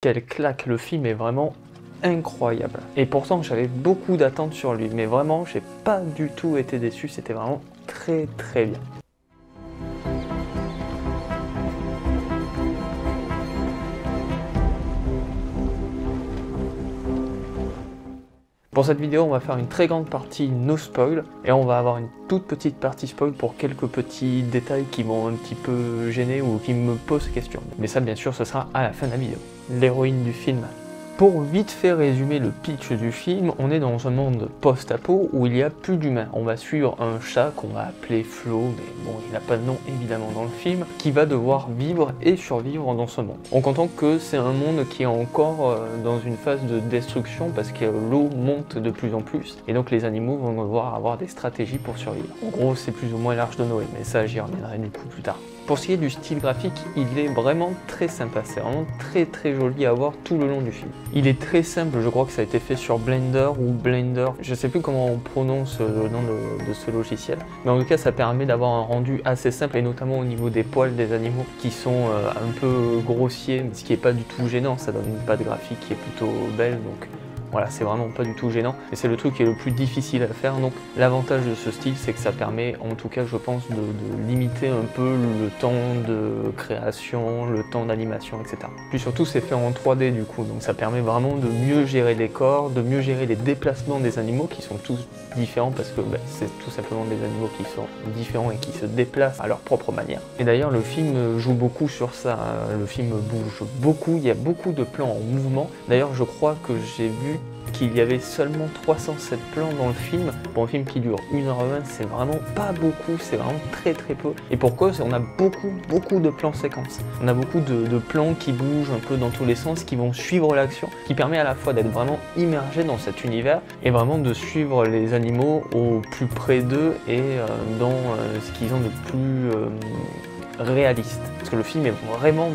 Quelle claque, le film est vraiment incroyable. Et pourtant j'avais beaucoup d'attentes sur lui, mais vraiment j'ai pas du tout été déçu, c'était vraiment très très bien. Pour cette vidéo, on va faire une très grande partie no spoil et on va avoir une toute petite partie spoil pour quelques petits détails qui m'ont un petit peu gêné ou qui me posent question. Mais ça, bien sûr, ce sera à la fin de la vidéo. L'héroïne du film. Pour vite fait résumer le pitch du film, on est dans un monde post-apo où il n'y a plus d'humains. On va suivre un chat qu'on va appeler Flo, mais bon, il n'a pas de nom évidemment dans le film, qui va devoir vivre et survivre dans ce monde. On comprend que c'est un monde qui est encore dans une phase de destruction parce que l'eau monte de plus en plus et donc les animaux vont devoir avoir des stratégies pour survivre. En gros, c'est plus ou moins l'Arche de Noé, mais ça j'y reviendrai du coup plus tard. Pour ce qui est du style graphique, il est vraiment très sympa, c'est vraiment très joli à voir tout le long du film. Il est très simple, je crois que ça a été fait sur Blender ou Blender, je sais plus comment on prononce le nom de ce logiciel, mais en tout cas ça permet d'avoir un rendu assez simple et notamment au niveau des poils des animaux qui sont un peu grossiers, mais ce qui n'est pas du tout gênant, ça donne une patte graphique qui est plutôt belle, donc voilà, c'est vraiment pas du tout gênant et c'est le truc qui est le plus difficile à faire. Donc l'avantage de ce style, c'est que ça permet, en tout cas je pense, de limiter un peu le temps de création, le temps d'animation, etc. Puis surtout c'est fait en 3D du coup, donc ça permet vraiment de mieux gérer les corps, de mieux gérer les déplacements des animaux qui sont tous différents parce que c'est tout simplement des animaux qui sont différents et qui se déplacent à leur propre manière. Et d'ailleurs le film joue beaucoup sur ça, le film bouge beaucoup, il y a beaucoup de plans en mouvement. D'ailleurs je crois que j'ai vu qu'il y avait seulement 307 plans dans le film. Pour un film qui dure 1h20, c'est vraiment pas beaucoup, c'est vraiment très peu. Et pourquoi? On a beaucoup de plans séquences. On a beaucoup de plans qui bougent un peu dans tous les sens, qui vont suivre l'action, qui permet à la fois d'être vraiment immergé dans cet univers et vraiment de suivre les animaux au plus près d'eux et dans ce qu'ils ont de plus réaliste, parce que le film est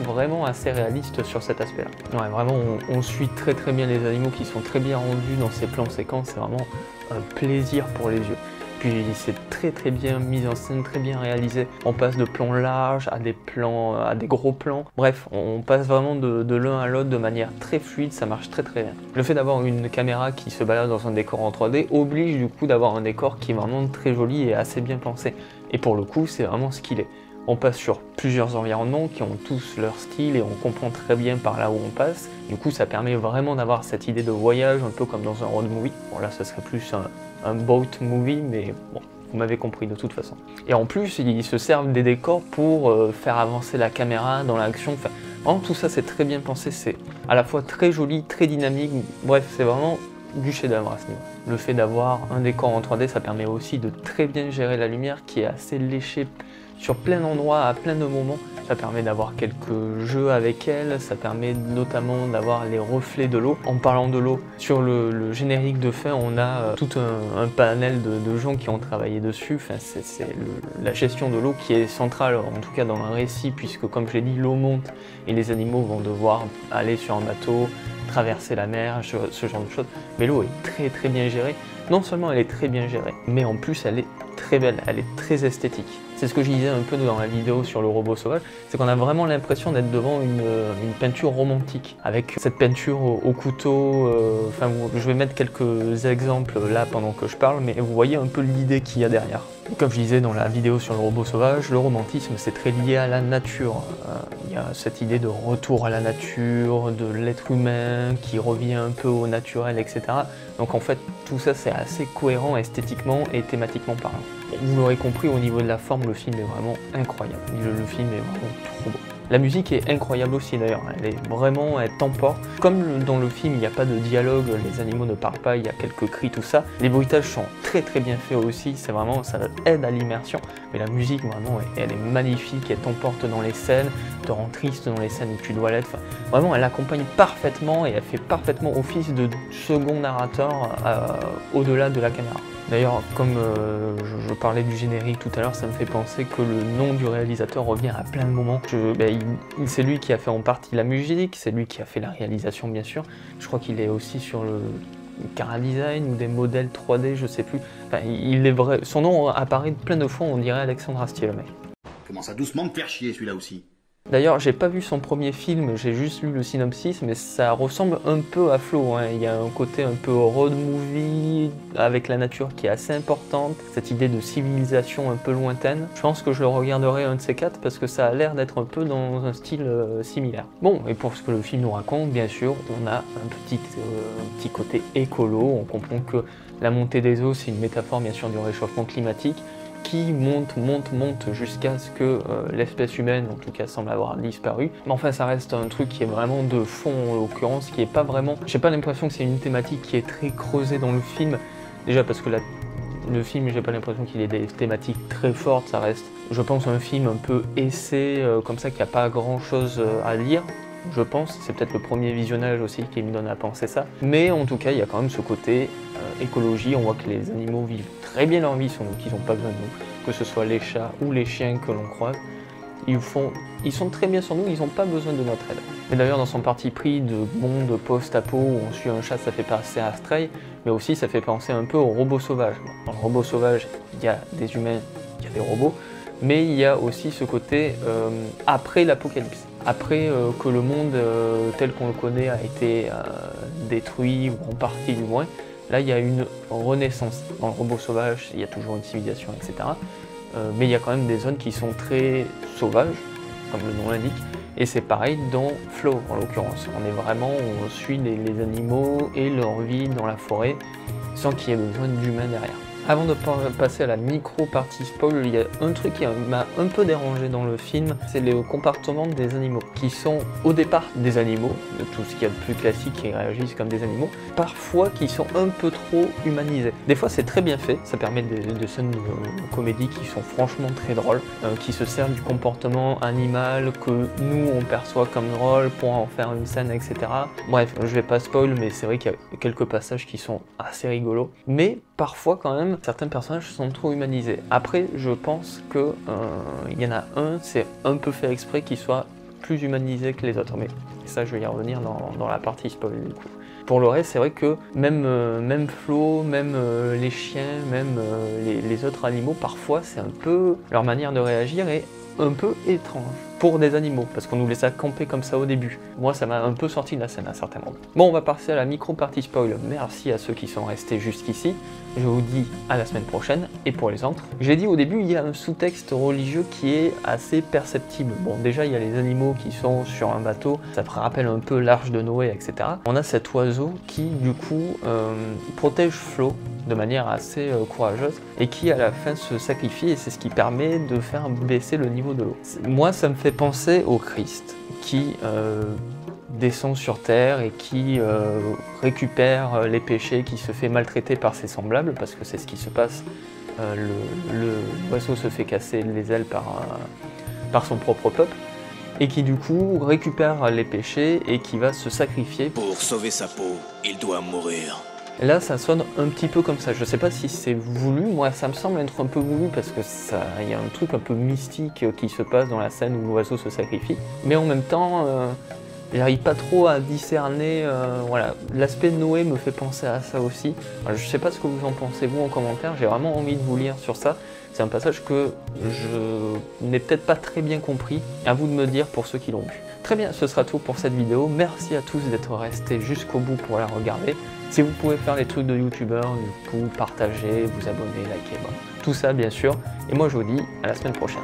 vraiment assez réaliste sur cet aspect là. Ouais, vraiment on suit très bien les animaux qui sont très bien rendus dans ces plans séquences, c'est vraiment un plaisir pour les yeux. Puis c'est très bien mis en scène, très bien réalisé. On passe de plans larges à des plans, à des gros plans. Bref, on passe vraiment de l'un à l'autre de manière très fluide, ça marche très bien. Le fait d'avoir une caméra qui se balade dans un décor en 3D oblige du coup d'avoir un décor qui est vraiment très joli et assez bien pensé. Et pour le coup, c'est vraiment ce qu'il est. On passe sur plusieurs environnements qui ont tous leur style et on comprend très bien par là où on passe. Du coup, ça permet vraiment d'avoir cette idée de voyage, un peu comme dans un road movie. Bon là, ça serait plus un boat movie, mais bon, vous m'avez compris de toute façon. Et en plus, ils se servent des décors pour faire avancer la caméra dans l'action. Enfin, vraiment, tout ça, c'est très bien pensé. C'est à la fois très joli, très dynamique. Bref, c'est vraiment du chef-d'œuvre à ce niveau. Le fait d'avoir un décor en 3D, ça permet aussi de très bien gérer la lumière qui est assez léchée sur plein d'endroits, à plein de moments. Ça permet d'avoir quelques jeux avec elle, ça permet notamment d'avoir les reflets de l'eau. En parlant de l'eau, sur le générique de fin, on a tout un panel de gens qui ont travaillé dessus. Enfin, c'est la gestion de l'eau qui est centrale, en tout cas dans le récit, puisque comme je l'ai dit, l'eau monte et les animaux vont devoir aller sur un bateau, traverser la mer, ce genre de choses. Mais l'eau est très bien gérée. Non seulement elle est très bien gérée, mais en plus elle est très belle, elle est très esthétique. C'est ce que je disais un peu dans la vidéo sur le robot sauvage, c'est qu'on a vraiment l'impression d'être devant une peinture romantique, avec cette peinture au couteau, enfin je vais mettre quelques exemples là pendant que je parle, mais vous voyez un peu l'idée qu'il y a derrière. Comme je disais dans la vidéo sur le robot sauvage, le romantisme c'est très lié à la nature. Il y a cette idée de retour à la nature, de l'être humain qui revient un peu au naturel, etc. Donc en fait tout ça c'est assez cohérent esthétiquement et thématiquement parlant. Vous l'aurez compris, au niveau de la forme, le film est vraiment incroyable. Le film est vraiment trop beau. La musique est incroyable aussi d'ailleurs, elle t'emporte. Comme dans le film il n'y a pas de dialogue, les animaux ne parlent pas, il y a quelques cris, tout ça. Les bruitages sont très bien faits aussi, c'est vraiment, ça aide à l'immersion. Mais la musique vraiment, elle est magnifique, elle t'emporte dans les scènes, te rend triste dans les scènes où tu dois l'être. Enfin, vraiment, elle accompagne parfaitement et elle fait parfaitement office de second narrateur au-delà de la caméra. D'ailleurs, comme je parlais du générique tout à l'heure, ça me fait penser que le nom du réalisateur revient à plein de moments. C'est lui qui a fait en partie la musique, c'est lui qui a fait la réalisation bien sûr. Je crois qu'il est aussi sur le chara-design ou des modèles 3D, je sais plus. Enfin, il est vrai. Son nom apparaît plein de fois, on dirait Alexandre Astier le mec. Commence à doucement me faire chier celui-là aussi. D'ailleurs, j'ai pas vu son premier film, j'ai juste lu le synopsis, mais ça ressemble un peu à Flow, hein. Il y a un côté un peu road movie, avec la nature qui est assez importante, cette idée de civilisation un peu lointaine. Je pense que je le regarderai un de ces quatre, parce que ça a l'air d'être un peu dans un style similaire. Bon, et pour ce que le film nous raconte, bien sûr, on a un petit côté écolo, on comprend que la montée des eaux, c'est une métaphore bien sûr du réchauffement climatique, qui monte jusqu'à ce que l'espèce humaine, en tout cas, semble avoir disparu. Mais enfin, ça reste un truc qui est vraiment de fond, en l'occurrence, qui est pas vraiment... J'ai pas l'impression que c'est une thématique qui est très creusée dans le film. Déjà parce que le film, j'ai pas l'impression qu'il ait des thématiques très fortes, ça reste, je pense, un film un peu essai, comme ça, qui a pas grand-chose à lire. Je pense, c'est peut-être le premier visionnage aussi qui me donne à penser ça. Mais en tout cas, il y a quand même ce côté écologie, on voit que les animaux vivent très bien leur vie, qu'ils n'ont pas besoin de nous, que ce soit les chats ou les chiens que l'on croise. Ils sont très bien sur nous, ils n'ont pas besoin de notre aide. Mais d'ailleurs, dans son parti pris de monde post-apo où on suit un chat, ça fait penser à Stray, mais aussi ça fait penser un peu aux robots sauvages. Dans le robot sauvage, il y a des humains, il y a des robots, mais il y a aussi ce côté après l'apocalypse. Après que le monde tel qu'on le connaît a été détruit, ou en partie du moins, là il y a une renaissance. Dans le robot sauvage, il y a toujours une civilisation, etc. Mais il y a quand même des zones qui sont très sauvages, comme le nom l'indique, et c'est pareil dans Flow en l'occurrence. On suit les animaux et leur vie dans la forêt, sans qu'il y ait besoin d'humains derrière. Avant de passer à la micro-partie spoil, il y a un truc qui m'a un peu dérangé dans le film, c'est le comportement des animaux, qui sont au départ des animaux, de tout ce qu'il y a de plus classique, qui réagissent comme des animaux, parfois qui sont un peu trop humanisés. Des fois c'est très bien fait, ça permet des scènes de comédie qui sont franchement très drôles, qui se servent du comportement animal que nous on perçoit comme drôle pour en faire une scène, etc. Bref, je vais pas spoil, mais c'est vrai qu'il y a quelques passages qui sont assez rigolos, mais parfois quand même, certains personnages sont trop humanisés. Après, je pense que y en a un, c'est un peu fait exprès qu'il soit plus humanisé que les autres. Mais ça, je vais y revenir dans la partie spoil du coup. Pour le reste, c'est vrai que même Flo, même les chiens, même les autres animaux, parfois, c'est un peu... leur manière de réagir est un peu étrange. Pour des animaux, parce qu'on nous laisse camper comme ça au début. Moi, ça m'a un peu sorti de la scène à certains moments. Bon, on va passer à la micro-partie spoil. Merci à ceux qui sont restés jusqu'ici. Je vous dis à la semaine prochaine, et pour les autres. J'ai dit au début, il y a un sous-texte religieux qui est assez perceptible. Bon, déjà, il y a les animaux qui sont sur un bateau, ça rappelle un peu l'arche de Noé, etc. On a cet oiseau qui, du coup, protège Flo de manière assez courageuse, et qui à la fin se sacrifie, et c'est ce qui permet de faire baisser le niveau de l'eau. Moi, ça me fait penser au Christ, qui descend sur terre et qui récupère les péchés, qui se fait maltraiter par ses semblables, parce que c'est ce qui se passe, l'oiseau se fait casser les ailes par son propre peuple, et qui du coup récupère les péchés et qui va se sacrifier. Pour sauver sa peau, il doit mourir. Et là, ça sonne un petit peu comme ça. Je sais pas si c'est voulu, moi ça me semble être un peu voulu parce que il y a un truc un peu mystique qui se passe dans la scène où l'oiseau se sacrifie. Mais en même temps, j'arrive pas trop à discerner, voilà. L'aspect de Noé me fait penser à ça aussi. Alors, je sais pas ce que vous en pensez vous en commentaire, j'ai vraiment envie de vous lire sur ça. C'est un passage que je n'ai peut-être pas très bien compris. À vous de me dire pour ceux qui l'ont vu. Très bien, ce sera tout pour cette vidéo. Merci à tous d'être restés jusqu'au bout pour la regarder. Si vous pouvez faire les trucs de youtubeur, du coup, partager, vous abonner, liker, bon, tout ça bien sûr. Et moi je vous dis à la semaine prochaine.